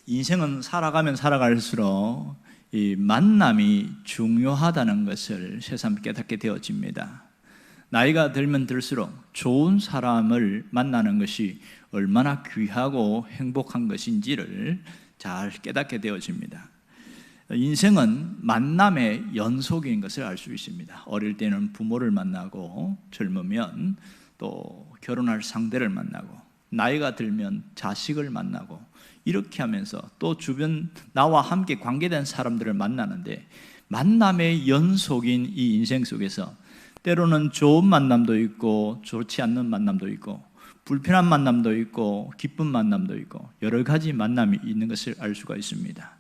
인생은 살아가면 살아갈수록 이 만남이 중요하다는 것을 새삼 깨닫게 되어집니다. 나이가 들면 들수록 좋은 사람을 만나는 것이 얼마나 귀하고 행복한 것인지를 잘 깨닫게 되어집니다. 인생은 만남의 연속인 것을 알 수 있습니다. 어릴 때는 부모를 만나고, 젊으면 또 결혼할 상대를 만나고, 나이가 들면 자식을 만나고, 이렇게 하면서 또 주변 나와 함께 관계된 사람들을 만나는데, 만남의 연속인 이 인생 속에서 때로는 좋은 만남도 있고 좋지 않는 만남도 있고 불편한 만남도 있고 기쁜 만남도 있고 여러 가지 만남이 있는 것을 알 수가 있습니다.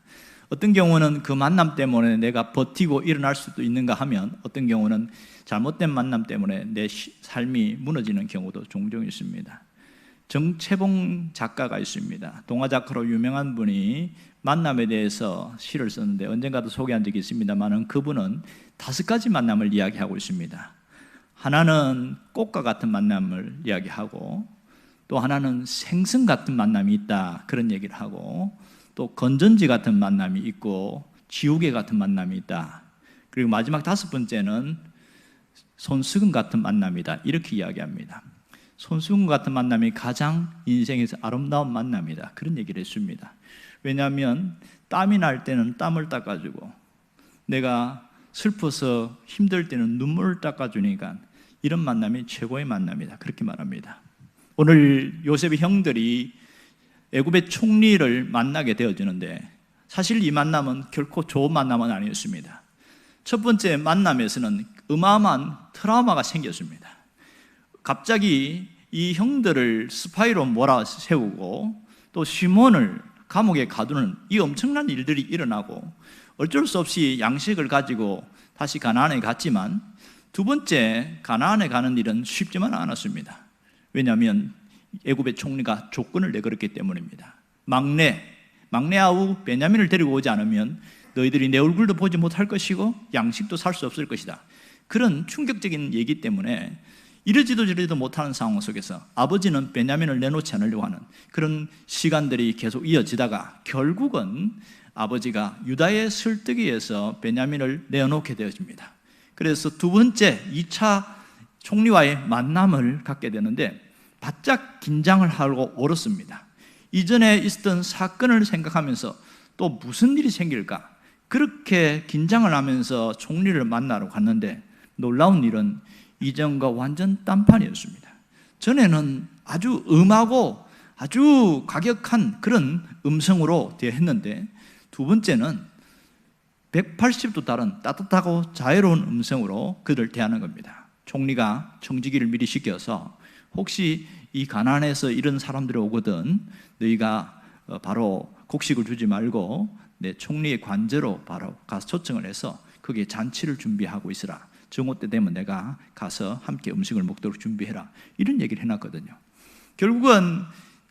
어떤 경우는 그 만남 때문에 내가 버티고 일어날 수도 있는가 하면, 어떤 경우는 잘못된 만남 때문에 내 삶이 무너지는 경우도 종종 있습니다. 정채봉 작가가 있습니다. 동화 작가로 유명한 분이 만남에 대해서 시를 썼는데 언젠가도 소개한 적이 있습니다만, 그분은 5가지 만남을 이야기하고 있습니다. 하나는 꽃과 같은 만남을 이야기하고, 또 하나는 생선 같은 만남이 있다, 그런 얘기를 하고, 또 건전지 같은 만남이 있고 지우개 같은 만남이 있다, 그리고 마지막 5번째는 손수건 같은 만남이다, 이렇게 이야기합니다. 손수건 같은 만남이 가장 인생에서 아름다운 만남이다, 그런 얘기를 했습니다. 왜냐하면 땀이 날 때는 땀을 닦아주고, 내가 슬퍼서 힘들 때는 눈물을 닦아주니까 이런 만남이 최고의 만남이다, 그렇게 말합니다. 오늘 요셉의 형들이 애굽의 총리를 만나게 되어지는데, 사실 이 만남은 결코 좋은 만남은 아니었습니다. 첫 번째 만남에서는 어마어마한 트라우마가 생겼습니다. 갑자기 이 형들을 스파이로 몰아세우고 또 시몬을 감옥에 가두는 이 엄청난 일들이 일어나고, 어쩔 수 없이 양식을 가지고 다시 가나안에 갔지만, 두 번째 가나안에 가는 일은 쉽지만 않았습니다. 왜냐하면 애굽의 총리가 조건을 내걸었기 때문입니다. 막내 아우 베냐민을 데리고 오지 않으면 너희들이 내 얼굴도 보지 못할 것이고 양식도 살 수 없을 것이다, 그런 충격적인 얘기 때문에 이러지도 저러지도 못하는 상황 속에서 아버지는 베냐민을 내놓지 않으려고 하는 그런 시간들이 계속 이어지다가, 결국은 아버지가 유다의 설득에 의해서 베냐민을 내어놓게 되어집니다. 그래서 두 번째 2차 총리와의 만남을 갖게 되는데, 바짝 긴장을 하고 얼었습니다. 이전에 있었던 사건을 생각하면서 또 무슨 일이 생길까, 그렇게 긴장을 하면서 총리를 만나러 갔는데, 놀라운 일은 이전과 완전 딴판이었습니다. 전에는 아주 음하고 아주 과격한 그런 음성으로 대했는데, 두 번째는 180도 다른 따뜻하고 자유로운 음성으로 그들을 대하는 겁니다. 총리가 청지기를 미리 시켜서, 혹시 이 가나안에서 이런 사람들이 오거든 너희가 바로 곡식을 주지 말고 내 총리의 관저로 바로 가서 초청을 해서 거기에 잔치를 준비하고 있으라, 정오 때 되면 내가 가서 함께 음식을 먹도록 준비해라, 이런 얘기를 해놨거든요. 결국은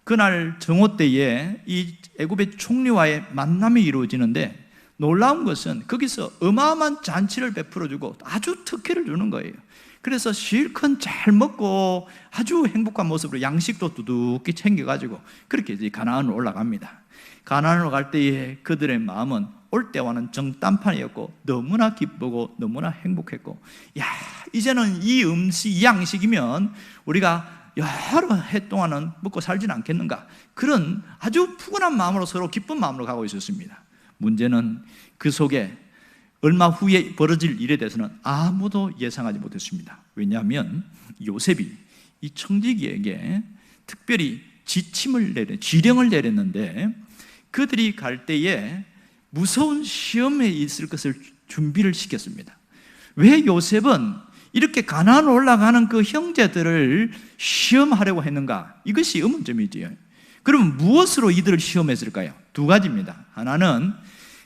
그날 정오 때에 이 애굽의 총리와의 만남이 이루어지는데, 놀라운 것은 거기서 어마어마한 잔치를 베풀어주고 아주 특혜를 주는 거예요. 그래서 실컷 잘 먹고 아주 행복한 모습으로 양식도 두둑히 챙겨가지고 그렇게 이제 가나안으로 올라갑니다. 가나안으로 갈 때에 그들의 마음은 올 때와는 정딴판이었고 너무나 기쁘고 너무나 행복했고, 야, 이제는 이 음식, 이 양식이면 우리가 여러 해 동안은 먹고 살지는 않겠는가, 그런 아주 푸근한 마음으로 서로 기쁜 마음으로 가고 있었습니다. 문제는 그 속에 얼마 후에 벌어질 일에 대해서는 아무도 예상하지 못했습니다. 왜냐하면 요셉이 이 청지기에게 특별히 지령을 내렸는데, 그들이 갈 때에 무서운 시험에 있을 것을 준비를 시켰습니다. 왜 요셉은 이렇게 가나안으로 올라가는 그 형제들을 시험하려고 했는가? 이것이 의문점이지요. 그럼 무엇으로 이들을 시험했을까요? 2가지입니다. 하나는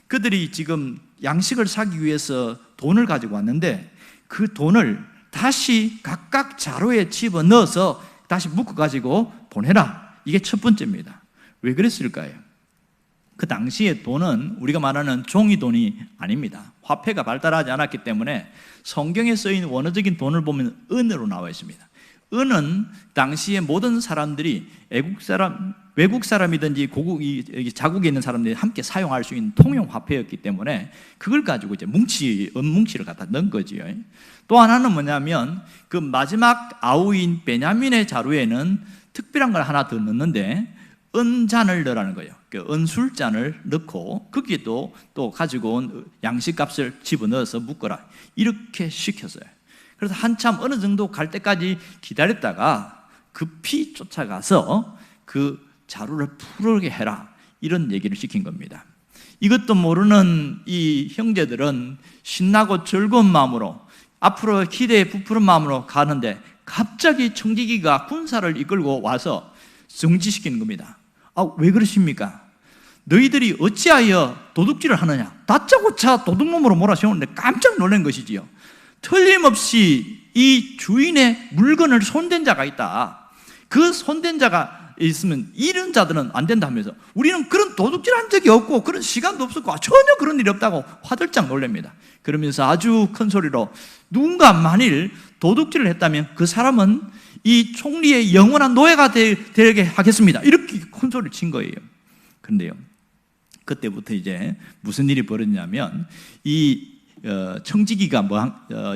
그들이 지금 양식을 사기 위해서 돈을 가지고 왔는데, 그 돈을 다시 각각 자루에 집어넣어서 다시 묶어가지고 보내라, 이게 첫 번째입니다. 왜 그랬을까요? 그 당시의 돈은 우리가 말하는 종이돈이 아닙니다. 화폐가 발달하지 않았기 때문에 성경에 쓰인 원어적인 돈을 보면 은으로 나와 있습니다. 은은 당시의 모든 사람들이 애국 사람 외국 사람이든지 자국에 있는 사람들이 함께 사용할 수 있는 통용 화폐였기 때문에 그걸 가지고 이제 은뭉치를 갖다 넣은 거지요. 또 하나는 뭐냐면 그 마지막 아우인 베냐민의 자루에는 특별한 걸 하나 더 넣는데 은잔을 넣으라는 거예요. 그 은술잔을 넣고 거기에 또 가지고 온 양식값을 집어넣어서 묶어라, 이렇게 시켰어요. 그래서 한참 어느 정도 갈 때까지 기다렸다가 급히 쫓아가서 그 자루를 푸르게 해라, 이런 얘기를 시킨 겁니다. 이것도 모르는 이 형제들은 신나고 즐거운 마음으로 앞으로 기대에 부푸른 마음으로 가는데 갑자기 청지기가 군사를 이끌고 와서 정지시키는 겁니다. 왜 그러십니까? 너희들이 어찌하여 도둑질을 하느냐? 다짜고짜 도둑놈으로 몰아세우는데 깜짝 놀란 것이지요. 틀림없이 이 주인의 물건을 손댄 자가 있다. 그 손댄 자가 있으면 이런 자들은 안 된다면서 우리는 그런 도둑질한 적이 없고 그런 시간도 없었고 전혀 그런 일이 없다고 화들짝 놀랍니다. 그러면서 아주 큰 소리로 누군가 만일 도둑질을 했다면 그 사람은 이 총리의 영원한 노예가 되게 하겠습니다, 이렇게 큰 소리를 친 거예요. 그런데요, 그때부터 이제 무슨 일이 벌어지냐면 이 청지기가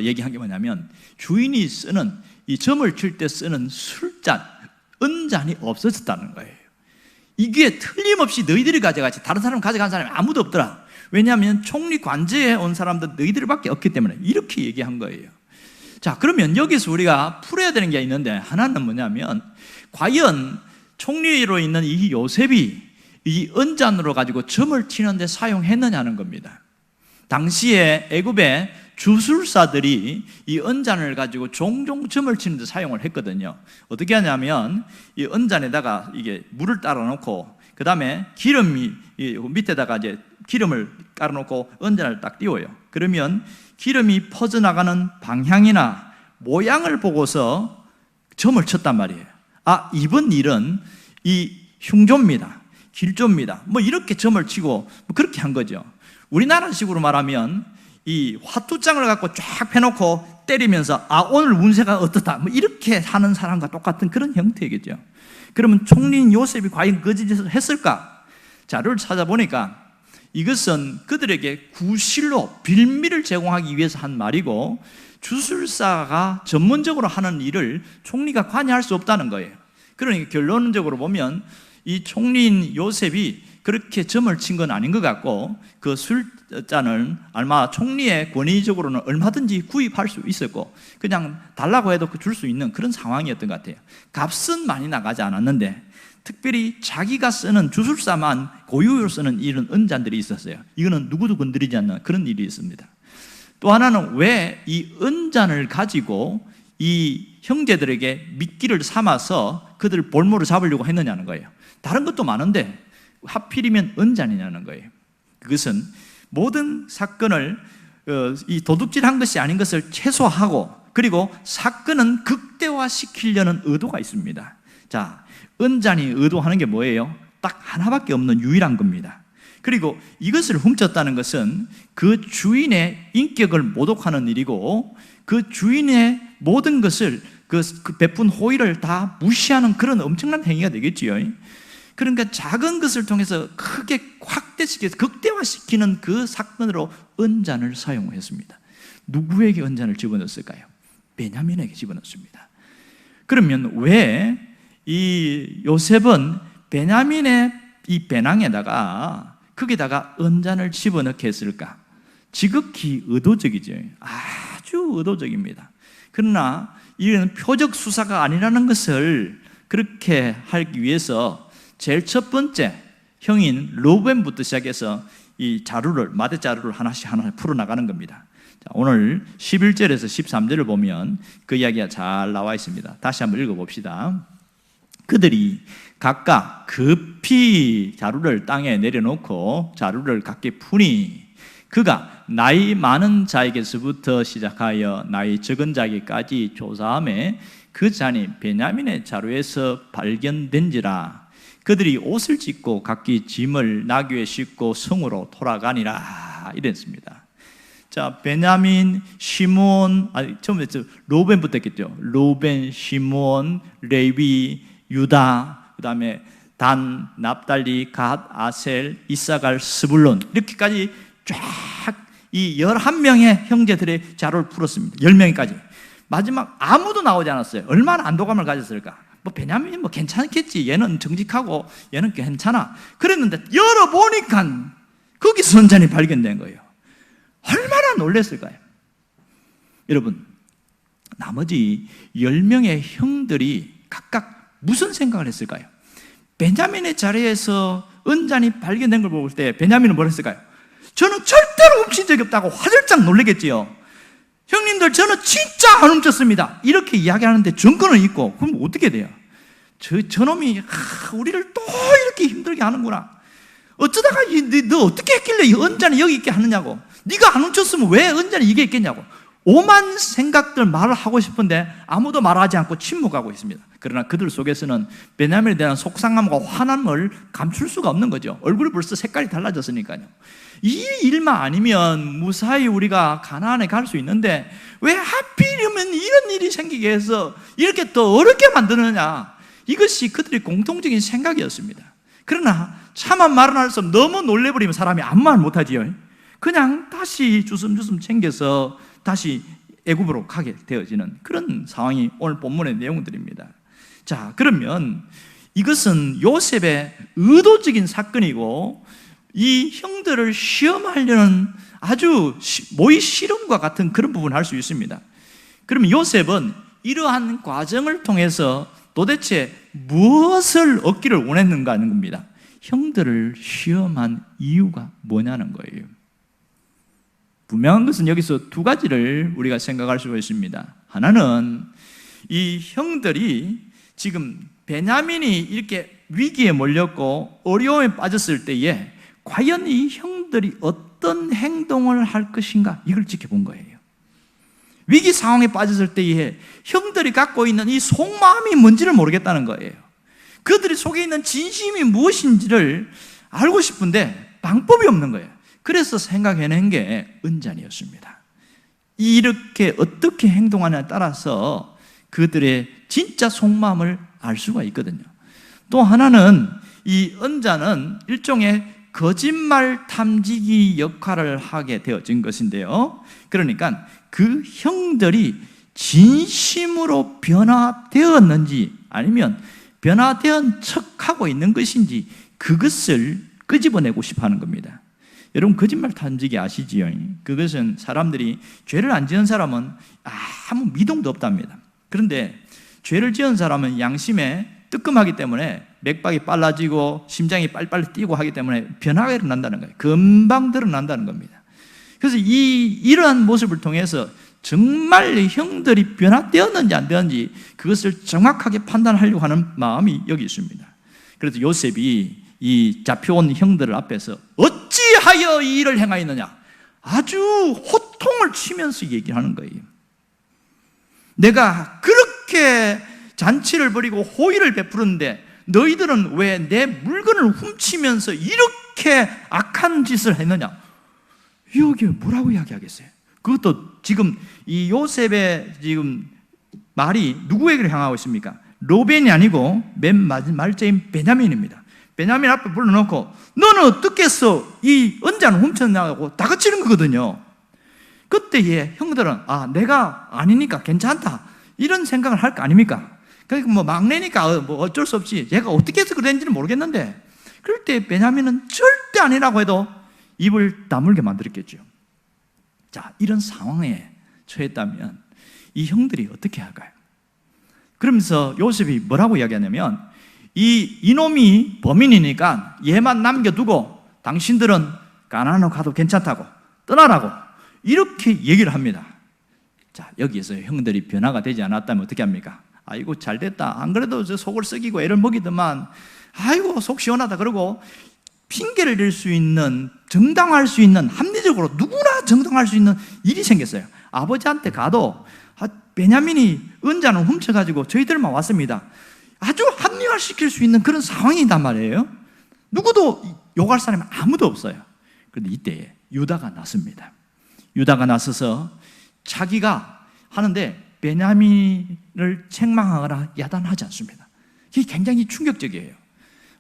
얘기한 게 뭐냐면 주인이 쓰는 이 점을 칠 때 쓰는 술잔, 은잔이 없어졌다는 거예요. 이게 틀림없이 너희들이 가져갔지 다른 사람 가져간 사람이 아무도 없더라. 왜냐하면 총리 관제에 온 사람들 너희들밖에 없기 때문에, 이렇게 얘기한 거예요. 자, 그러면 여기서 우리가 풀어야 되는 게 있는데, 하나는 뭐냐면 과연 총리로 있는 이 요셉이 이 은잔으로 가지고 점을 치는데 사용했느냐는 겁니다. 당시에 애굽의 주술사들이 이 은잔을 가지고 종종 점을 치는데 사용을 했거든요. 어떻게 하냐면 이 은잔에다가 이게 물을 따라 놓고 그 다음에 기름이 밑에다가 이제 기름을 깔아 놓고 은잔을 딱 띄워요. 그러면 기름이 퍼져나가는 방향이나 모양을 보고서 점을 쳤단 말이에요. 이번 일은 이 흉조입니다, 길조입니다, 이렇게 점을 치고 그렇게 한 거죠. 우리나라식으로 말하면 이 화투장을 갖고 쫙 펴놓고 때리면서 오늘 운세가 어떻다 이렇게 하는 사람과 똑같은 그런 형태겠죠. 그러면 총리인 요셉이 과연 그 짓을 했을까? 자료를 찾아보니까 이것은 그들에게 구실로 빌미를 제공하기 위해서 한 말이고, 주술사가 전문적으로 하는 일을 총리가 관여할 수 없다는 거예요. 그러니까 결론적으로 보면 이 총리인 요셉이 그렇게 점을 친 건 아닌 것 같고, 그 술잔을 아마 총리의 권위적으로는 얼마든지 구입할 수 있었고 그냥 달라고 해도 줄 수 있는 그런 상황이었던 것 같아요. 값은 많이 나가지 않았는데 특별히 자기가 쓰는, 주술사만 고유로 쓰는 이런 은잔들이 있었어요. 이거는 누구도 건드리지 않는 그런 일이 있습니다. 또 하나는 왜 이 은잔을 가지고 이 형제들에게 미끼를 삼아서 그들 볼모를 잡으려고 했느냐는 거예요. 다른 것도 많은데 하필이면 은잔이냐는 거예요. 그것은 모든 사건을 이 도둑질한 것이 아닌 것을 최소화하고, 그리고 사건은 극대화시키려는 의도가 있습니다. 자, 은잔이 의도하는 게 뭐예요? 딱 하나밖에 없는 유일한 겁니다. 그리고 이것을 훔쳤다는 것은 그 주인의 인격을 모독하는 일이고, 그 주인의 모든 것을 그 베푼 호의를 다 무시하는 그런 엄청난 행위가 되겠지요. 그러니까 작은 것을 통해서 크게 확대시켜서 극대화시키는 그 사건으로 은잔을 사용했습니다. 누구에게 은잔을 집어넣었을까요? 베냐민에게 집어넣었습니다. 그러면 왜 이 요셉은 베냐민의 이 배낭에다가 거기다가 은잔을 집어넣게 했을까? 지극히 의도적이죠. 아주 의도적입니다. 그러나 이는 표적 수사가 아니라는 것을 그렇게 하기 위해서 제일 첫 번째 형인 르우벤부터 시작해서 이 자루를, 마대 자루를 하나씩 풀어나가는 겁니다. 자, 오늘 11절에서 13절을 보면 그 이야기가 잘 나와 있습니다. 다시 한번 읽어봅시다. 그들이 각각 급히 자루를 땅에 내려놓고 자루를 각기 푸니 그가 나이 많은 자에게서부터 시작하여 나이 적은 자에게까지 조사하며 그 잔이 베냐민의 자루에서 발견된지라. 그들이 옷을 찢고 각기 짐을 나귀에 싣고 성으로 돌아가니라. 이랬습니다. 자, 베냐민, 시몬, 처음에 로벤부터 했겠죠. 로벤, 시몬, 레위, 유다, 그 다음에 단, 납달리, 갓, 아셀, 이사갈, 스불론 이렇게까지 쫙 이 11명의 형제들의 자료를 풀었습니다. 10명까지. 마지막 아무도 나오지 않았어요. 얼마나 안도감을 가졌을까? 뭐 베냐민이 뭐 괜찮겠지. 얘는 정직하고 얘는 괜찮아. 그랬는데 열어보니까 거기서 은잔이 발견된 거예요. 얼마나 놀랐을까요? 여러분, 나머지 10명의 형들이 각각 무슨 생각을 했을까요? 베냐민의 자리에서 은잔이 발견된 걸 볼 때 베냐민은 뭘 했을까요? 저는 절대로 훔친 적이 없다고 화들짝 놀라겠지요. 형님들, 저는 진짜 안 훔쳤습니다. 이렇게 이야기하는데 증거는 있고, 그럼 어떻게 돼요? 저놈이 우리를 또 이렇게 힘들게 하는구나. 어쩌다가 너 어떻게 했길래 이 은잔이 여기 있게 하느냐고. 네가 안 훔쳤으면 왜 은잔이 이게 있겠냐고. 오만 생각들 말을 하고 싶은데 아무도 말하지 않고 침묵하고 있습니다. 그러나 그들 속에서는 베냐민에 대한 속상함과 화남을 감출 수가 없는 거죠. 얼굴이 벌써 색깔이 달라졌으니까요. 이 일만 아니면 무사히 우리가 가나안에 갈 수 있는데 왜 하필이면 이런 일이 생기게 해서 이렇게 더 어렵게 만드느냐. 이것이 그들의 공통적인 생각이었습니다. 그러나 차마 말은 할 수 없어. 너무 놀래버리면 사람이 아무 말 못하지요. 그냥 다시 주섬주섬 챙겨서 다시 애굽으로 가게 되어지는 그런 상황이 오늘 본문의 내용들입니다. 자, 그러면 이것은 요셉의 의도적인 사건이고 이 형들을 시험하려는 아주 모의 실험과 같은 그런 부분을 할 수 있습니다. 그러면 요셉은 이러한 과정을 통해서 도대체 무엇을 얻기를 원했는가 하는 겁니다. 형들을 시험한 이유가 뭐냐는 거예요. 분명한 것은 여기서 두 가지를 우리가 생각할 수가 있습니다. 하나는 이 형들이 지금 베냐민이 이렇게 위기에 몰렸고 어려움에 빠졌을 때에 과연 이 형들이 어떤 행동을 할 것인가, 이걸 지켜본 거예요. 위기 상황에 빠졌을 때에 형들이 갖고 있는 이 속마음이 뭔지를 모르겠다는 거예요. 그들이 속에 있는 진심이 무엇인지를 알고 싶은데 방법이 없는 거예요. 그래서 생각해낸 게 은잔이었습니다. 이렇게 어떻게 행동하냐에 따라서 그들의 진짜 속마음을 알 수가 있거든요. 또 하나는 이 은잔은 일종의 거짓말 탐지기 역할을 하게 되어진 것인데요. 그러니까 그 형들이 진심으로 변화되었는지 아니면 변화된 척하고 있는 것인지 그것을 끄집어내고 싶어 하는 겁니다. 여러분, 거짓말 탐지기 아시지요? 그것은 사람들이 죄를 안 지은 사람은 아무 미동도 없답니다. 그런데 죄를 지은 사람은 양심에 뜨끔하기 때문에 맥박이 빨라지고 심장이 빨리빨리 뛰고 하기 때문에 변화가 일어난다는 거예요. 금방 드러난다는 겁니다. 그래서 이러한 모습을 통해서 정말 형들이 변화되었는지 안 되었는지 그것을 정확하게 판단하려고 하는 마음이 여기 있습니다. 그래서 요셉이 이 잡혀온 형들 앞에서 어찌하여 이 일을 행하였느냐, 아주 호통을 치면서 얘기하는 거예요. 내가 그렇게 잔치를 벌이고 호의를 베푸는데 너희들은 왜 내 물건을 훔치면서 이렇게 악한 짓을 했느냐. 여기 뭐라고 이야기하겠어요? 그것도 지금 이 요셉의 지금 말이 누구에게 향하고 있습니까? 로벤이 아니고 맨 말자인 베냐민입니다. 베냐민 앞에 불러놓고 너는 어떻게 해서 이 은잔을 훔쳤냐고 다그치는 거거든요. 그때에 형들은 내가 아니니까 괜찮다 이런 생각을 할 거 아닙니까? 그러니까 뭐 막내니까 뭐 어쩔 수 없이 얘가 어떻게 해서 그랬는지는 모르겠는데 그럴 때 베냐민은 절대 아니라고 해도 입을 다물게 만들었겠죠. 자, 이런 상황에 처했다면 이 형들이 어떻게 할까요? 그러면서 요셉이 뭐라고 이야기하냐면 이놈이 범인이니까 얘만 남겨두고 당신들은 가나안으로 가도 괜찮다고 떠나라고 이렇게 얘기를 합니다. 자, 여기에서 형들이 변화가 되지 않았다면 어떻게 합니까? 아이고 잘됐다, 안 그래도 저 속을 썩이고 애를 먹이더만, 아이고 속 시원하다 그러고 핑계를 댈 수 있는, 정당할 수 있는, 합리적으로 누구나 정당할 수 있는 일이 생겼어요. 아버지한테 가도 베냐민이 은잔을 훔쳐가지고 저희들만 왔습니다, 아주 합리화시킬 수 있는 그런 상황이단 말이에요. 누구도 욕할 사람이 아무도 없어요. 그런데 이때에 유다가 났습니다. 유다가 나서서 자기가 하는데 베냐민을 책망하거나 야단하지 않습니다. 이게 굉장히 충격적이에요.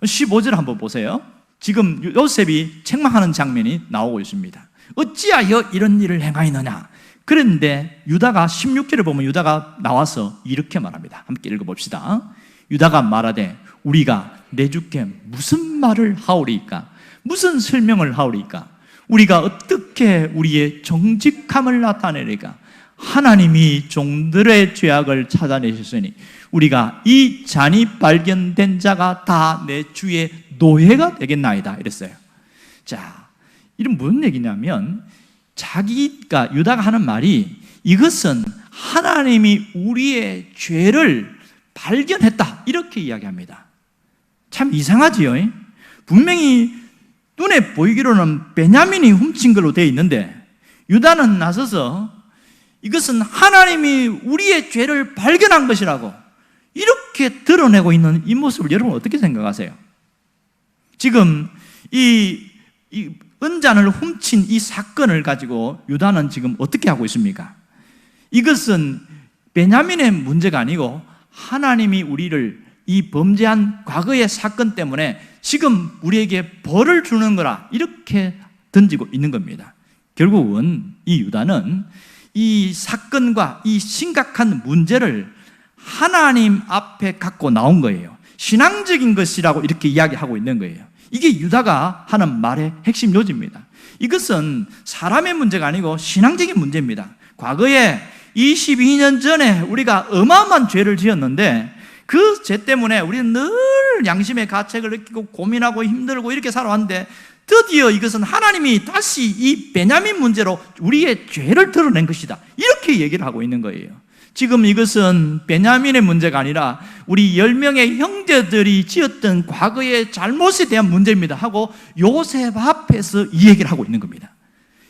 15절 한번 보세요. 지금 요셉이 책망하는 장면이 나오고 있습니다. 어찌하여 이런 일을 행하였느냐. 그런데 유다가 16절을 보면 유다가 나와서 이렇게 말합니다. 함께 읽어봅시다. 유다가 말하되 우리가 내 주께 무슨 말을 하오리까? 무슨 설명을 하오리까? 우리가 어떻게 우리의 정직함을 나타내리까? 하나님이 종들의 죄악을 찾아내셨으니 우리가 이 잔이 발견된 자가 다 내 주의 노예가 되겠나이다 이랬어요. 자, 이건 무슨 얘기냐면 자기가 유다가 하는 말이 이것은 하나님이 우리의 죄를 발견했다 이렇게 이야기합니다. 참 이상하지요. 분명히 눈에 보이기로는 베냐민이 훔친 걸로 되어 있는데 유다는 나서서 이것은 하나님이 우리의 죄를 발견한 것이라고 이렇게 드러내고 있는 이 모습을 여러분 어떻게 생각하세요? 지금 이 은잔을 훔친 이 사건을 가지고 유다는 지금 어떻게 하고 있습니까? 이것은 베냐민의 문제가 아니고 하나님이 우리를 이 범죄한 과거의 사건 때문에 지금 우리에게 벌을 주는 거라 이렇게 던지고 있는 겁니다. 결국은 이 유다는 이 사건과 이 심각한 문제를 하나님 앞에 갖고 나온 거예요. 신앙적인 것이라고 이렇게 이야기하고 있는 거예요. 이게 유다가 하는 말의 핵심 요지입니다. 이것은 사람의 문제가 아니고 신앙적인 문제입니다. 과거에 22년 전에 우리가 어마어마한 죄를 지었는데 그 죄 때문에 우리는 늘 양심의 가책을 느끼고 고민하고 힘들고 이렇게 살아왔는데 드디어 이것은 하나님이 다시 이 베냐민 문제로 우리의 죄를 드러낸 것이다 이렇게 얘기를 하고 있는 거예요. 지금 이것은 베냐민의 문제가 아니라 우리 10명의 형제들이 지었던 과거의 잘못에 대한 문제입니다 하고 요셉 앞에서 이 얘기를 하고 있는 겁니다.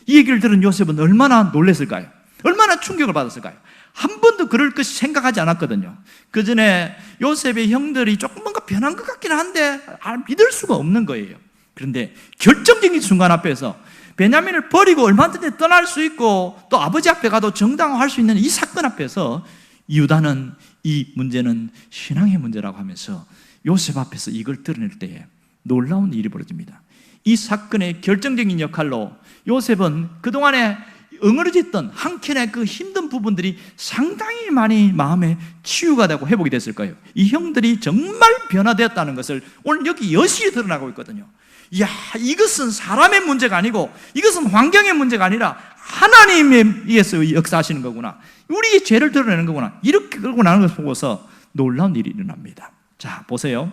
이 얘기를 들은 요셉은 얼마나 놀랐을까요? 얼마나 충격을 받았을까요? 한 번도 그럴 것이 생각하지 않았거든요. 그 전에 요셉의 형들이 조금 뭔가 변한 것 같긴 한데 믿을 수가 없는 거예요. 그런데 결정적인 순간 앞에서 베냐민을 버리고 얼마든지 떠날 수 있고 또 아버지 앞에 가도 정당화할 수 있는 이 사건 앞에서 유다는 이 문제는 신앙의 문제라고 하면서 요셉 앞에서 이걸 드러낼 때에 놀라운 일이 벌어집니다. 이 사건의 결정적인 역할로 요셉은 그동안에 응어리졌던 한켠의 그 힘든 부분들이 상당히 많이 마음에 치유가 되고 회복이 됐을 거예요. 이 형들이 정말 변화되었다는 것을 오늘 여기 여실히 드러나고 있거든요. 이야, 이것은 사람의 문제가 아니고 이것은 환경의 문제가 아니라 하나님에 의해서 역사하시는 거구나. 우리의 죄를 드러내는 거구나. 이렇게 끌고 나는 것을 보고서 놀라운 일이 일어납니다. 자, 보세요.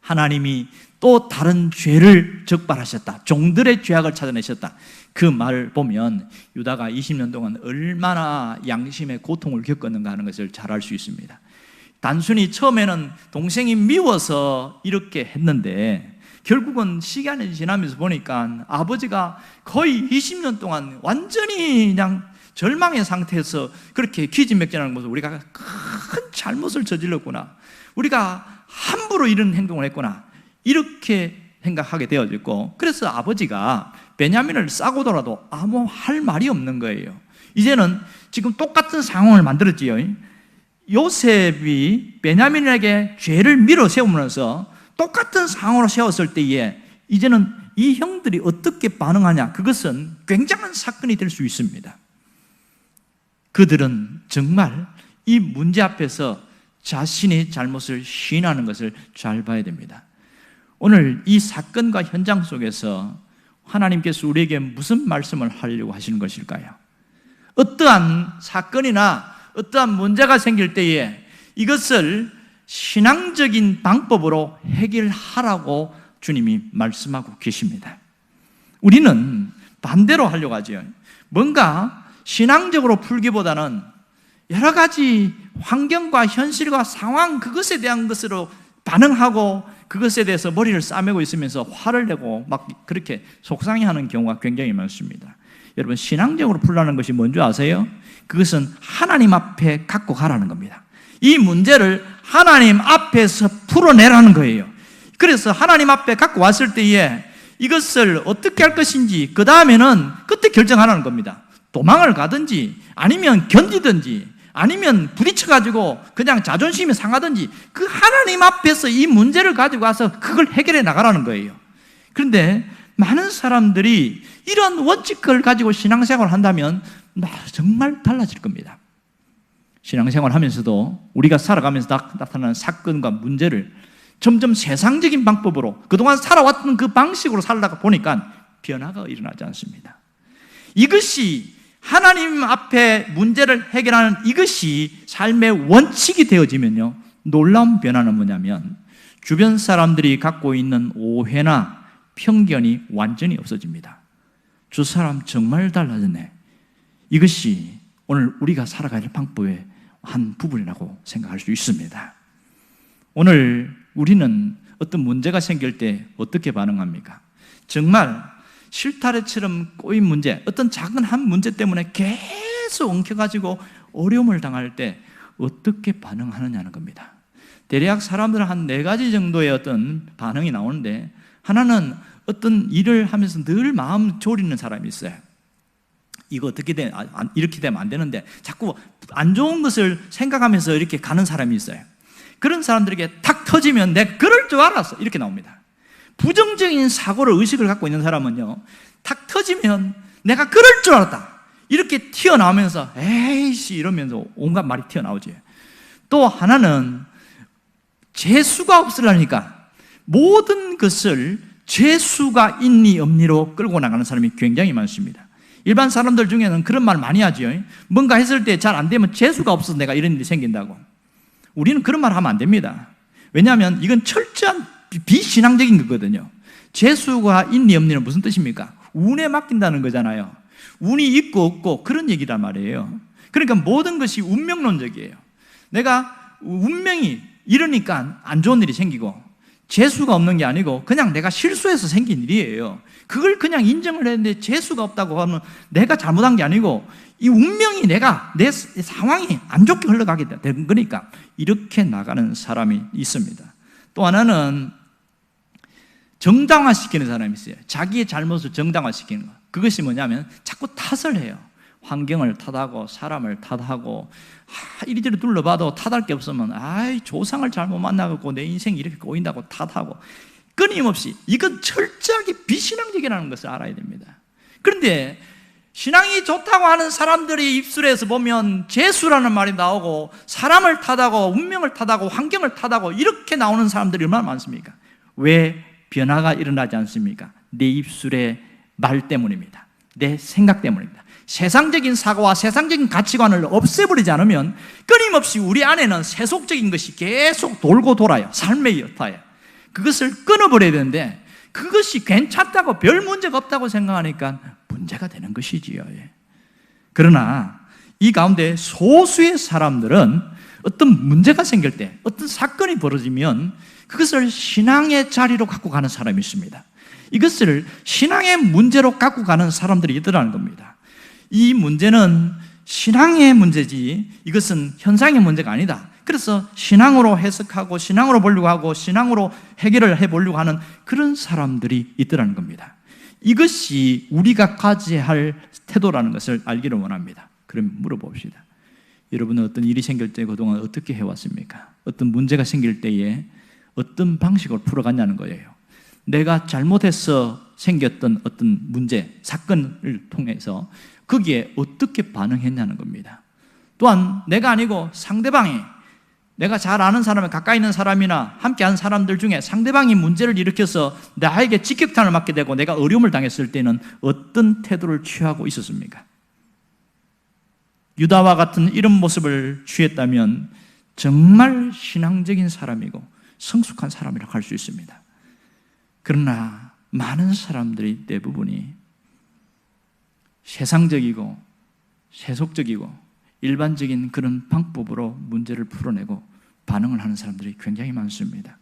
하나님이 또 다른 죄를 적발하셨다. 종들의 죄악을 찾아내셨다. 그 말을 보면 유다가 20년 동안 얼마나 양심의 고통을 겪었는가 하는 것을 잘 알 수 있습니다. 단순히 처음에는 동생이 미워서 이렇게 했는데 결국은 시간이 지나면서 보니까 아버지가 거의 20년 동안 완전히 그냥 절망의 상태에서 그렇게 기진맥진하는 것을 우리가 큰 잘못을 저질렀구나, 우리가 함부로 이런 행동을 했구나 이렇게 생각하게 되어졌고, 그래서 아버지가 베냐민을 싸고더라도 아무 할 말이 없는 거예요. 이제는 지금 똑같은 상황을 만들었지요. 요셉이 베냐민에게 죄를 밀어 세우면서 똑같은 상황으로 세웠을 때에 이제는 이 형들이 어떻게 반응하냐, 그것은 굉장한 사건이 될 수 있습니다. 그들은 정말 이 문제 앞에서 자신의 잘못을 시인하는 것을 잘 봐야 됩니다. 오늘 이 사건과 현장 속에서 하나님께서 우리에게 무슨 말씀을 하려고 하시는 것일까요? 어떠한 사건이나 어떠한 문제가 생길 때에 이것을 신앙적인 방법으로 해결하라고 주님이 말씀하고 계십니다. 우리는 반대로 하려고 하죠. 뭔가 신앙적으로 풀기보다는 여러 가지 환경과 현실과 상황, 그것에 대한 것으로 반응하고 그것에 대해서 머리를 싸매고 있으면서 화를 내고 막 그렇게 속상해하는 경우가 굉장히 많습니다. 여러분, 신앙적으로 풀라는 것이 뭔지 아세요? 그것은 하나님 앞에 갖고 가라는 겁니다. 이 문제를 하나님 앞에서 풀어내라는 거예요. 그래서 하나님 앞에 갖고 왔을 때에 이것을 어떻게 할 것인지 그 다음에는 그때 결정하라는 겁니다. 도망을 가든지 아니면 견디든지 아니면 부딪혀가지고 그냥 자존심이 상하든지 그 하나님 앞에서 이 문제를 가지고 와서 그걸 해결해 나가라는 거예요. 그런데 많은 사람들이 이런 원칙을 가지고 신앙생활을 한다면 정말 달라질 겁니다. 신앙생활을 하면서도 우리가 살아가면서 나타나는 사건과 문제를 점점 세상적인 방법으로 그동안 살아왔던 그 방식으로 살다가 보니까 변화가 일어나지 않습니다. 이것이 하나님 앞에 문제를 해결하는 이것이 삶의 원칙이 되어지면요, 놀라운 변화는 뭐냐면 주변 사람들이 갖고 있는 오해나 편견이 완전히 없어집니다. 저 사람 정말 달라졌네. 이것이 오늘 우리가 살아가는 방법의 한 부분이라고 생각할 수 있습니다. 오늘 우리는 어떤 문제가 생길 때 어떻게 반응합니까? 정말 실타래처럼 꼬인 문제, 어떤 작은 한 문제 때문에 계속 엉켜가지고 어려움을 당할 때 어떻게 반응하느냐는 겁니다. 대략 사람들은 한 4가지 정도의 어떤 반응이 나오는데, 하나는 어떤 일을 하면서 늘 마음 졸이는 사람이 있어요. 이거 어떻게 돼? 이렇게 되면 안 되는데 자꾸 안 좋은 것을 생각하면서 이렇게 가는 사람이 있어요. 그런 사람들에게 탁 터지면 내가 그럴 줄 알았어, 이렇게 나옵니다. 부정적인 사고를, 의식을 갖고 있는 사람은요, 탁 터지면 내가 그럴 줄 알았다, 이렇게 튀어나오면서 에이씨 이러면서 온갖 말이 튀어나오지. 또 하나는 재수가 없으려니까 모든 것을 재수가 있니 없니로 끌고 나가는 사람이 굉장히 많습니다. 일반 사람들 중에는 그런 말 많이 하죠. 뭔가 했을 때 잘 안 되면 재수가 없어서 내가 이런 일이 생긴다고. 우리는 그런 말 하면 안 됩니다. 왜냐하면 이건 철저한 비신앙적인 거거든요. 재수가 있니 없니는 무슨 뜻입니까? 운에 맡긴다는 거잖아요. 운이 있고 없고 그런 얘기란 말이에요. 그러니까 모든 것이 운명론적이에요. 내가 운명이 이러니까 안 좋은 일이 생기고, 재수가 없는 게 아니고 그냥 내가 실수해서 생긴 일이에요. 그걸 그냥 인정을 했는데 재수가 없다고 하면 내가 잘못한 게 아니고 이 운명이 내 상황이 안 좋게 흘러가게 되는 거니까 이렇게 나가는 사람이 있습니다. 또 하나는 정당화시키는 사람이 있어요. 자기의 잘못을 정당화시키는 거. 그것이 뭐냐면 자꾸 탓을 해요. 환경을 탓하고 사람을 탓하고, 이리저리 둘러봐도 탓할 게 없으면 조상을 잘못 만나고 내 인생이 이렇게 꼬인다고 탓하고, 끊임없이. 이건 철저하게 비신앙적이라는 것을 알아야 됩니다. 그런데 신앙이 좋다고 하는 사람들이 입술에서 보면 재수라는 말이 나오고, 사람을 탓하고 운명을 탓하고 환경을 탓하고 이렇게 나오는 사람들이 얼마나 많습니까? 왜 변화가 일어나지 않습니까? 내 입술의 말 때문입니다. 내 생각 때문입니다. 세상적인 사고와 세상적인 가치관을 없애버리지 않으면 끊임없이 우리 안에는 세속적인 것이 계속 돌고 돌아요. 삶의 여타에. 그것을 끊어버려야 되는데 그것이 괜찮다고, 별 문제가 없다고 생각하니까 문제가 되는 것이지요. 그러나 이 가운데 소수의 사람들은 어떤 문제가 생길 때, 어떤 사건이 벌어지면 그것을 신앙의 자리로 갖고 가는 사람이 있습니다. 이것을 신앙의 문제로 갖고 가는 사람들이 있더라는 겁니다. 이 문제는 신앙의 문제지 이것은 현상의 문제가 아니다. 그래서 신앙으로 해석하고 신앙으로 보려고 하고 신앙으로 해결을 해보려고 하는 그런 사람들이 있더라는 겁니다. 이것이 우리가 가져야 할 태도라는 것을 알기를 원합니다. 그럼 물어봅시다. 여러분은 어떤 일이 생길 때 그동안 어떻게 해왔습니까? 어떤 문제가 생길 때에 어떤 방식으로 풀어갔냐는 거예요. 내가 잘못해서 생겼던 어떤 문제, 사건을 통해서 거기에 어떻게 반응했냐는 겁니다. 또한 내가 아니고 상대방이, 내가 잘 아는 사람, 가까이 있는 사람이나 함께한 사람들 중에 상대방이 문제를 일으켜서 나에게 직격탄을 맞게 되고 내가 어려움을 당했을 때는 어떤 태도를 취하고 있었습니까? 유다와 같은 이런 모습을 취했다면 정말 신앙적인 사람이고 성숙한 사람이라고 할 수 있습니다. 그러나 많은 사람들이 대부분이 세상적이고 세속적이고 일반적인 그런 방법으로 문제를 풀어내고 반응을 하는 사람들이 굉장히 많습니다.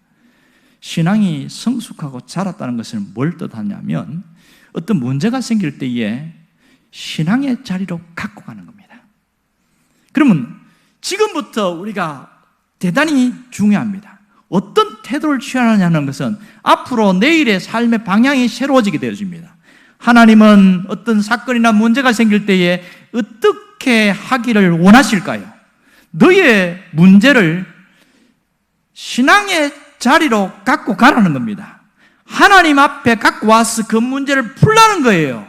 신앙이 성숙하고 자랐다는 것은 뭘 뜻하냐면 어떤 문제가 생길 때에 신앙의 자리로 갖고 가는 겁니다. 그러면 지금부터 우리가 대단히 중요합니다. 어떤 태도를 취하느냐는 것은 앞으로 내일의 삶의 방향이 새로워지게 되어집니다. 하나님은 어떤 사건이나 문제가 생길 때에 어떻게 하기를 원하실까요? 너의 문제를 신앙의 자리로 갖고 가라는 겁니다. 하나님 앞에 갖고 와서 그 문제를 풀라는 거예요.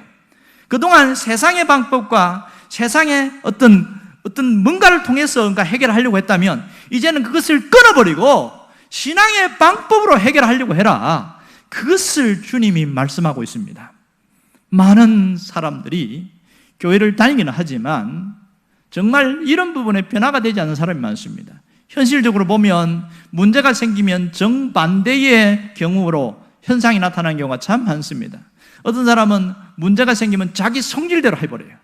그동안 세상의 방법과 세상의 어떤 뭔가를 통해서 뭔가 해결하려고 했다면 이제는 그것을 끊어버리고 신앙의 방법으로 해결하려고 해라. 그것을 주님이 말씀하고 있습니다. 많은 사람들이 교회를 다니기는 하지만 정말 이런 부분에 변화가 되지 않는 사람이 많습니다. 현실적으로 보면 문제가 생기면 정반대의 경우로 현상이 나타나는 경우가 참 많습니다. 어떤 사람은 문제가 생기면 자기 성질대로 해버려요.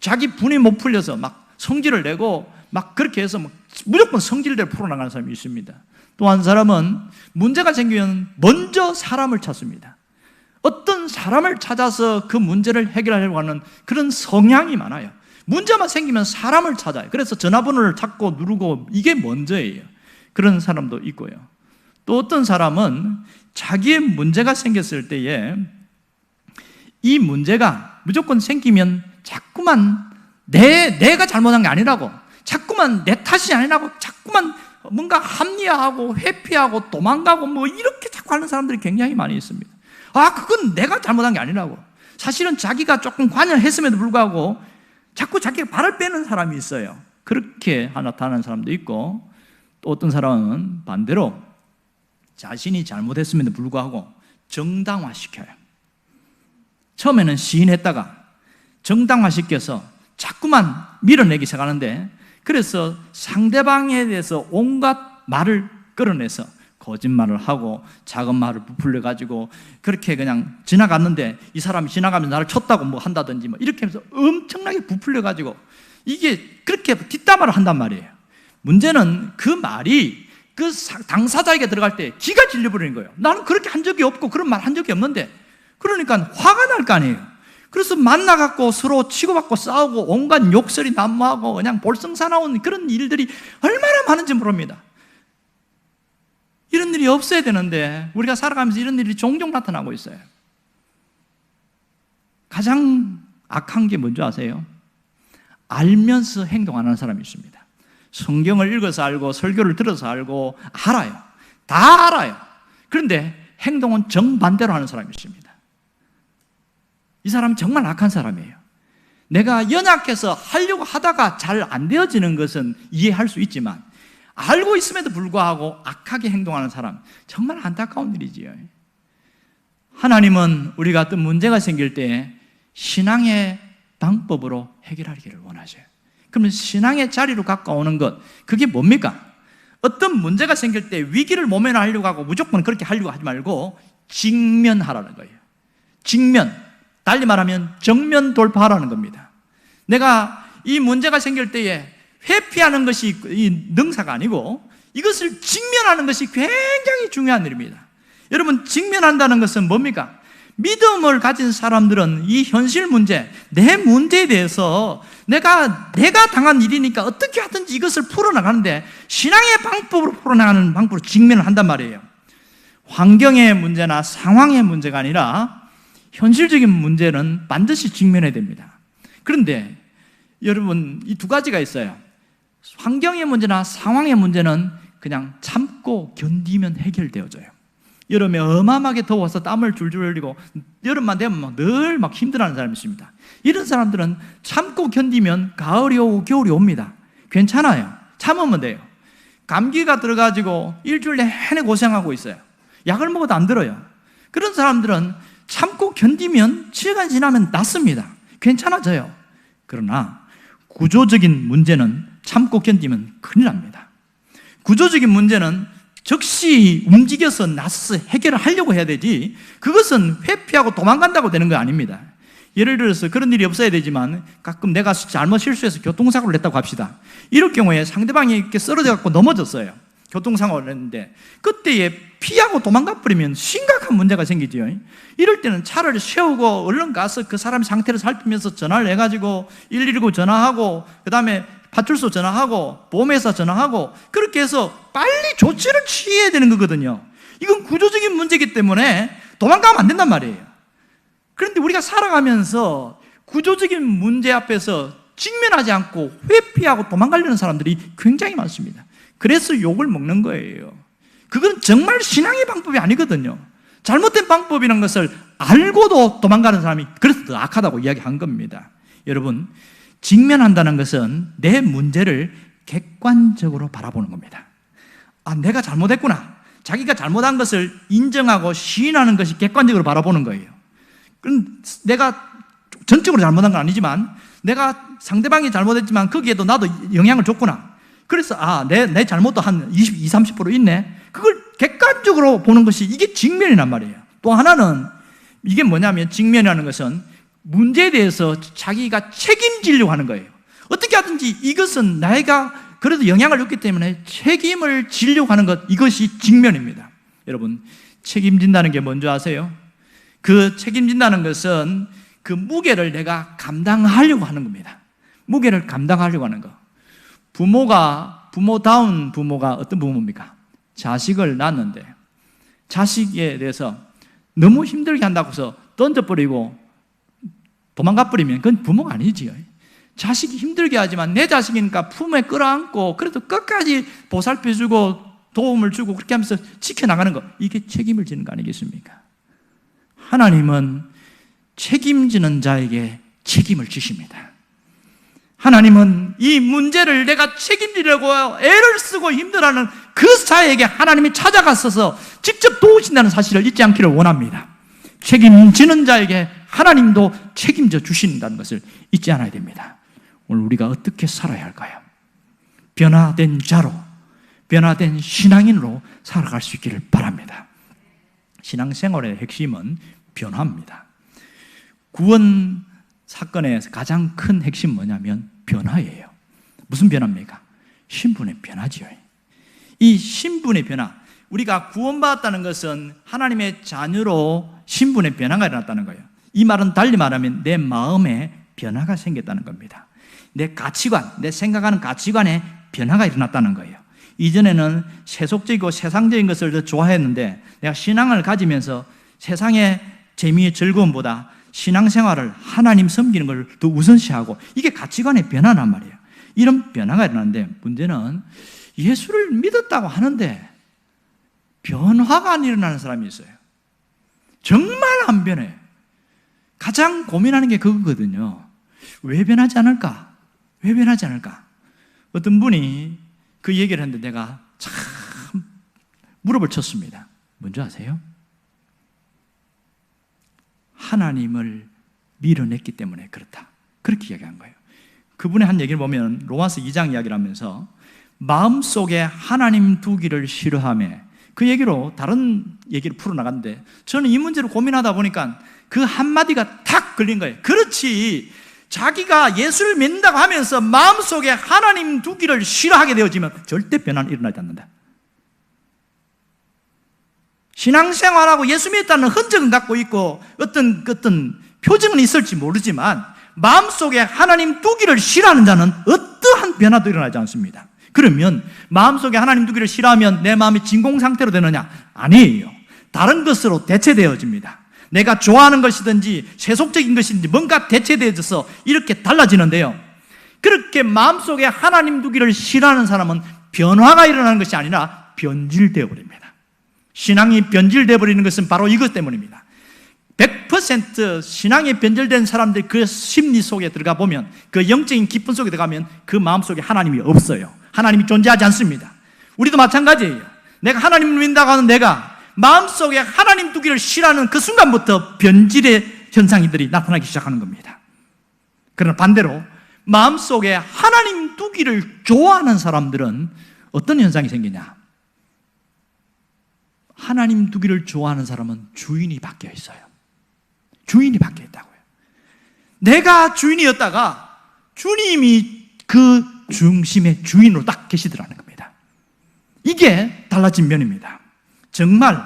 자기 분이 못 풀려서 막 성질을 내고 막 그렇게 해서 무조건 성질대로 풀어나가는 사람이 있습니다. 또 한 사람은 문제가 생기면 먼저 사람을 찾습니다. 어떤 사람을 찾아서 그 문제를 해결하려고 하는 그런 성향이 많아요. 문제만 생기면 사람을 찾아요. 그래서 전화번호를 찾고 누르고 이게 먼저예요. 그런 사람도 있고요. 또 어떤 사람은 자기의 문제가 생겼을 때에 이 문제가 무조건 생기면 자꾸만 내가 잘못한 게 아니라고, 자꾸만 내 탓이 아니라고, 자꾸만 뭔가 합리화하고 회피하고 도망가고 뭐 이렇게 자꾸 하는 사람들이 굉장히 많이 있습니다. 그건 내가 잘못한 게 아니라고. 사실은 자기가 조금 관여했음에도 불구하고 자꾸 자기가 발을 빼는 사람이 있어요. 그렇게 나타나는 사람도 있고, 또 어떤 사람은 반대로 자신이 잘못했음에도 불구하고 정당화시켜요. 처음에는 시인했다가 정당화시켜서 자꾸만 밀어내기 시작하는데, 그래서 상대방에 대해서 온갖 말을 끌어내서 거짓말을 하고 작은 말을 부풀려가지고 그렇게 그냥 지나갔는데 이 사람이 지나가면 나를 쳤다고 뭐 한다든지 뭐 이렇게 하면서 엄청나게 부풀려가지고 이게 그렇게 뒷담화를 한단 말이에요. 문제는 그 말이 그 당사자에게 들어갈 때 기가 질려버리는 거예요. 나는 그렇게 한 적이 없고 그런 말 한 적이 없는데, 그러니까 화가 날 거 아니에요. 그래서 만나갖고 서로 치고받고 싸우고 온갖 욕설이 난무하고 그냥 볼썽사나운 그런 일들이 얼마나 많은지 모릅니다. 이런 일이 없어야 되는데 우리가 살아가면서 이런 일이 종종 나타나고 있어요. 가장 악한 게 뭔지 아세요? 알면서 행동 안 하는 사람이 있습니다. 성경을 읽어서 알고 설교를 들어서 알고 알아요. 다 알아요. 그런데 행동은 정반대로 하는 사람이 있습니다. 이 사람은 정말 악한 사람이에요. 내가 연약해서 하려고 하다가 잘 안 되어지는 것은 이해할 수 있지만 알고 있음에도 불구하고 악하게 행동하는 사람, 정말 안타까운 일이지요. 하나님은 우리가 어떤 문제가 생길 때 신앙의 방법으로 해결하기를 원하셔요. 그러면 신앙의 자리로 가까우는 것, 그게 뭡니까? 어떤 문제가 생길 때 위기를 모면하려고 하고 무조건 그렇게 하려고 하지 말고 직면하라는 거예요. 직면, 달리 말하면 정면 돌파하라는 겁니다. 내가 이 문제가 생길 때에 회피하는 것이 이 능사가 아니고 이것을 직면하는 것이 굉장히 중요한 일입니다. 여러분, 직면한다는 것은 뭡니까? 믿음을 가진 사람들은 이 현실 문제, 내 문제에 대해서 내가 당한 일이니까 어떻게 하든지 이것을 풀어나가는데 신앙의 방법으로 풀어나가는 방법으로 직면을 한단 말이에요. 환경의 문제나 상황의 문제가 아니라 현실적인 문제는 반드시 직면해야 됩니다. 그런데 여러분, 이 두 가지가 있어요. 환경의 문제나 상황의 문제는 그냥 참고 견디면 해결되어져요. 여름에 어마어마하게 더워서 땀을 줄줄 흘리고 여름만 되면 늘 막 힘들어하는 사람이 있습니다. 이런 사람들은 참고 견디면 가을이 오고 겨울이 옵니다. 괜찮아요. 참으면 돼요. 감기가 들어가지고 일주일 내내 고생하고 있어요. 약을 먹어도 안 들어요. 그런 사람들은 참고 견디면 시간 지나면 낫습니다. 괜찮아져요. 그러나 구조적인 문제는 참고 견디면 큰일 납니다. 구조적인 문제는 즉시 움직여서 나서서 해결을 하려고 해야 되지, 그것은 회피하고 도망간다고 되는 거 아닙니다. 예를 들어서 그런 일이 없어야 되지만 가끔 내가 잘못 실수해서 교통사고를 냈다고 합시다. 이럴 경우에 상대방이 이렇게 쓰러져 갖고 넘어졌어요. 교통사고를 했는데 그때에 피하고 도망가 버리면 심각한 문제가 생기죠. 이럴 때는 차를 세우고 얼른 가서 그 사람 상태를 살피면서 전화를 해가지고 119 전화하고 그 다음에 파출소 전화하고 보험회사 전화하고 그렇게 해서 빨리 조치를 취해야 되는 거거든요. 이건 구조적인 문제이기 때문에 도망가면 안 된단 말이에요. 그런데 우리가 살아가면서 구조적인 문제 앞에서 직면하지 않고 회피하고 도망가려는 사람들이 굉장히 많습니다. 그래서 욕을 먹는 거예요. 그건 정말 신앙의 방법이 아니거든요. 잘못된 방법이라는 것을 알고도 도망가는 사람이 그래서 더 악하다고 이야기한 겁니다. 여러분, 직면한다는 것은 내 문제를 객관적으로 바라보는 겁니다. 아, 내가 잘못했구나. 자기가 잘못한 것을 인정하고 시인하는 것이 객관적으로 바라보는 거예요. 그럼 내가 전적으로 잘못한 건 아니지만 내가 상대방이 잘못했지만 거기에도 나도 영향을 줬구나. 그래서 내 잘못도 한 20, 30% 있네. 그걸 객관적으로 보는 것이 이게 직면이란 말이에요. 또 하나는 이게 뭐냐면 직면이라는 것은 문제에 대해서 자기가 책임지려고 하는 거예요. 어떻게 하든지 이것은 내가 그래도 영향을 줬기 때문에 책임을 지려고 하는 것, 이것이 직면입니다. 여러분, 책임진다는 게 뭔지 아세요? 그 책임진다는 것은 그 무게를 내가 감당하려고 하는 겁니다. 무게를 감당하려고 하는 거. 부모다운 부모가 어떤 부모입니까? 자식을 낳았는데 자식에 대해서 너무 힘들게 한다고 해서 던져버리고 도망가버리면 그건 부모가 아니지요. 자식이 힘들게 하지만 내 자식이니까 품에 끌어안고 그래도 끝까지 보살펴주고 도움을 주고 그렇게 하면서 지켜나가는 거, 이게 책임을 지는 거 아니겠습니까? 하나님은 책임지는 자에게 책임을 주십니다. 하나님은 이 문제를 내가 책임지려고 애를 쓰고 힘들어하는 그 자에게 하나님이 찾아가셔서 직접 도우신다는 사실을 잊지 않기를 원합니다. 책임지는 자에게 하나님도 책임져 주신다는 것을 잊지 않아야 됩니다. 오늘 우리가 어떻게 살아야 할까요? 변화된 자로, 변화된 신앙인으로 살아갈 수 있기를 바랍니다. 신앙생활의 핵심은 변화입니다. 구원 사건의 가장 큰 핵심 뭐냐면 변화예요. 무슨 변화입니까? 신분의 변화지요. 이 신분의 변화, 우리가 구원받았다는 것은 하나님의 자녀로 신분의 변화가 일어났다는 거예요. 이 말은 달리 말하면 내 마음에 변화가 생겼다는 겁니다. 내 가치관, 내 생각하는 가치관에 변화가 일어났다는 거예요. 이전에는 세속적이고 세상적인 것을 더 좋아했는데 내가 신앙을 가지면서 세상의 재미의 즐거움보다 신앙생활을 하나님 섬기는 걸 더 우선시하고, 이게 가치관의 변화란 말이에요. 이런 변화가 일어나는데 문제는 예수를 믿었다고 하는데 변화가 안 일어나는 사람이 있어요. 정말 안 변해요. 가장 고민하는 게 그거거든요. 왜 변하지 않을까? 왜 변하지 않을까? 어떤 분이 그 얘기를 했는데 내가 참 무릎을 쳤습니다. 뭔지 아세요? 하나님을 밀어냈기 때문에 그렇다. 그렇게 이야기한 거예요. 그분의 한 얘기를 보면 로마서 2장 이야기를 하면서 마음속에 하나님 두기를 싫어하며, 그 얘기로 다른 얘기를 풀어나갔는데 저는 이 문제를 고민하다 보니까 그 한마디가 탁 걸린 거예요. 그렇지, 자기가 예수를 믿는다고 하면서 마음속에 하나님 두기를 싫어하게 되어지면 절대 변화는 일어나지 않는다. 신앙생활하고 예수 믿었다는 흔적은 갖고 있고 어떤 표정은 있을지 모르지만 마음속에 하나님 두기를 싫어하는 자는 어떠한 변화도 일어나지 않습니다. 그러면 마음속에 하나님 두기를 싫어하면 내 마음이 진공 상태로 되느냐? 아니에요. 다른 것으로 대체되어집니다. 내가 좋아하는 것이든지 세속적인 것이든지 뭔가 대체되어져서 이렇게 달라지는데요, 그렇게 마음속에 하나님 두기를 싫어하는 사람은 변화가 일어나는 것이 아니라 변질되어 버립니다. 신앙이 변질되어 버리는 것은 바로 이것 때문입니다. 100% 신앙이 변질된 사람들 그 심리 속에 들어가 보면, 그 영적인 깊은 속에 들어가면 그 마음속에 하나님이 없어요. 하나님이 존재하지 않습니다. 우리도 마찬가지예요. 내가 하나님을 믿는다고 하는 내가 마음속에 하나님 두기를 싫어하는 그 순간부터 변질의 현상들이 나타나기 시작하는 겁니다. 그러나 반대로 마음속에 하나님 두기를 좋아하는 사람들은 어떤 현상이 생기냐? 하나님 두기를 좋아하는 사람은 주인이 바뀌어 있어요. 주인이 바뀌어 있다고요. 내가 주인이었다가 주님이 그 중심의 주인으로 딱 계시더라는 겁니다. 이게 달라진 면입니다. 정말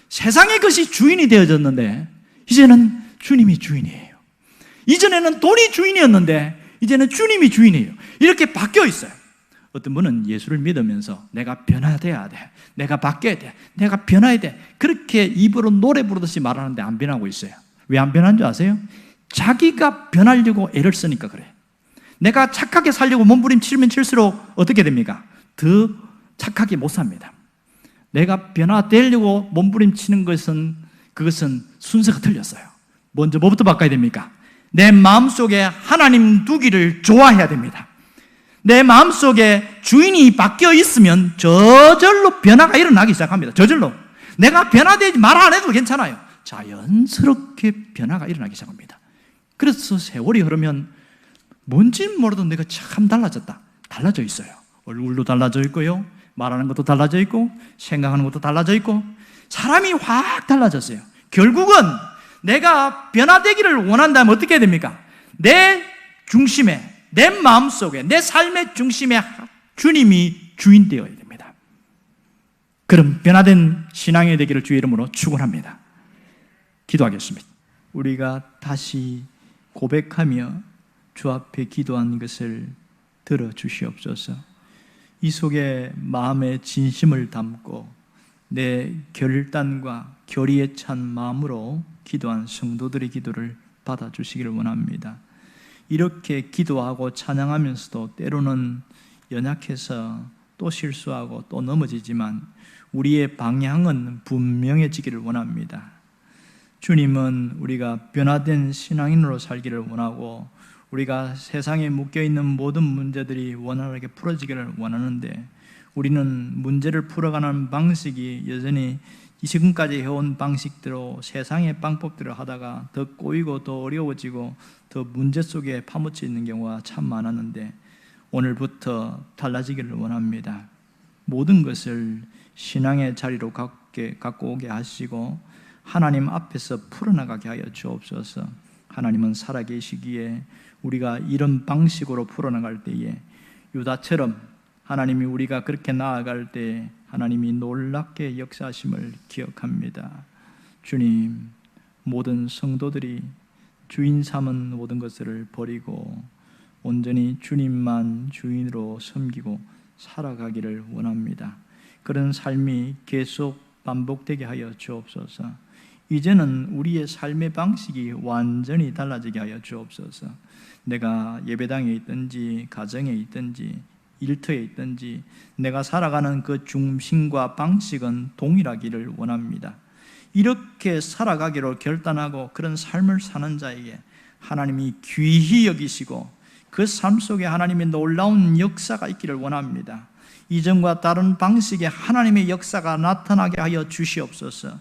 세상의 것이 주인이 되어졌는데 이제는 주님이 주인이에요. 이전에는 돈이 주인이었는데 이제는 주님이 주인이에요. 이렇게 바뀌어 있어요. 어떤 분은 예수를 믿으면서 내가 변화돼야 돼, 내가 바뀌어야 돼, 내가 변화해야 돼, 그렇게 입으로 노래 부르듯이 말하는데 안 변하고 있어요. 왜 안 변한 줄 아세요? 자기가 변하려고 애를 쓰니까 그래요. 내가 착하게 살려고 몸부림치면 칠수록 어떻게 됩니까? 더 착하게 못 삽니다. 내가 변화되려고 몸부림치는 그것은 순서가 틀렸어요. 먼저 뭐부터 바꿔야 됩니까? 내 마음속에 하나님 두기를 좋아해야 됩니다. 내 마음속에 주인이 바뀌어 있으면 저절로 변화가 일어나기 시작합니다. 저절로. 내가 변화되지 말 안 해도 괜찮아요. 자연스럽게 변화가 일어나기 시작합니다. 그래서 세월이 흐르면 뭔지 몰라도 내가 참 달라져 있어요. 얼굴도 달라져 있고요, 말하는 것도 달라져 있고, 생각하는 것도 달라져 있고, 사람이 확 달라졌어요. 결국은 내가 변화되기를 원한다면 어떻게 해야 됩니까? 내 중심에, 내 마음속에, 내 삶의 중심에 주님이 주인 되어야 됩니다. 그럼 변화된 신앙이 되기를 주의 이름으로 축원합니다. 기도하겠습니다. 우리가 다시 고백하며 주 앞에 기도한 것을 들어주시옵소서. 이 속에 마음의 진심을 담고 내 결단과 결의에 찬 마음으로 기도한 성도들의 기도를 받아주시기를 원합니다. 이렇게 기도하고 찬양하면서도 때로는 연약해서 또 실수하고 또 넘어지지만 우리의 방향은 분명해지기를 원합니다. 주님은 우리가 변화된 신앙인으로 살기를 원하고 우리가 세상에 묶여있는 모든 문제들이 원활하게 풀어지기를 원하는데 우리는 문제를 풀어가는 방식이 여전히 지금까지 해온 방식대로 세상의 방법대로 하다가 더 꼬이고 더 어려워지고 더 문제 속에 파묻혀 있는 경우가 참 많았는데 오늘부터 달라지기를 원합니다. 모든 것을 신앙의 자리로 갖고 오게 하시고 하나님 앞에서 풀어나가게 하여 주옵소서. 하나님은 살아계시기에 우리가 이런 방식으로 풀어나갈 때에 유다처럼 하나님이 우리가 그렇게 나아갈 때 하나님이 놀랍게 역사하심을 기억합니다. 주님, 모든 성도들이 주인 삼은 모든 것을 버리고 온전히 주님만 주인으로 섬기고 살아가기를 원합니다. 그런 삶이 계속 반복되게 하여 주옵소서. 이제는 우리의 삶의 방식이 완전히 달라지게 하여 주옵소서. 내가 예배당에 있든지 가정에 있든지 일터에 있든지 내가 살아가는 그 중심과 방식은 동일하기를 원합니다. 이렇게 살아가기로 결단하고 그런 삶을 사는 자에게 하나님이 귀히 여기시고 그 삶 속에 하나님의 놀라운 역사가 있기를 원합니다. 이전과 다른 방식의 하나님의 역사가 나타나게 하여 주시옵소서.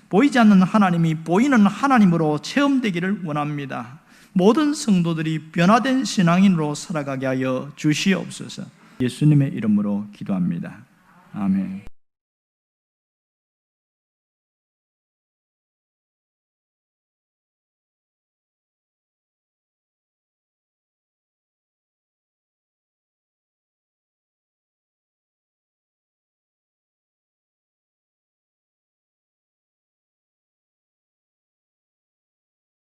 보이지 않는 하나님이 보이는 하나님으로 체험되기를 원합니다. 모든 성도들이 변화된 신앙인으로 살아가게 하여 주시옵소서. 예수님의 이름으로 기도합니다. 아멘.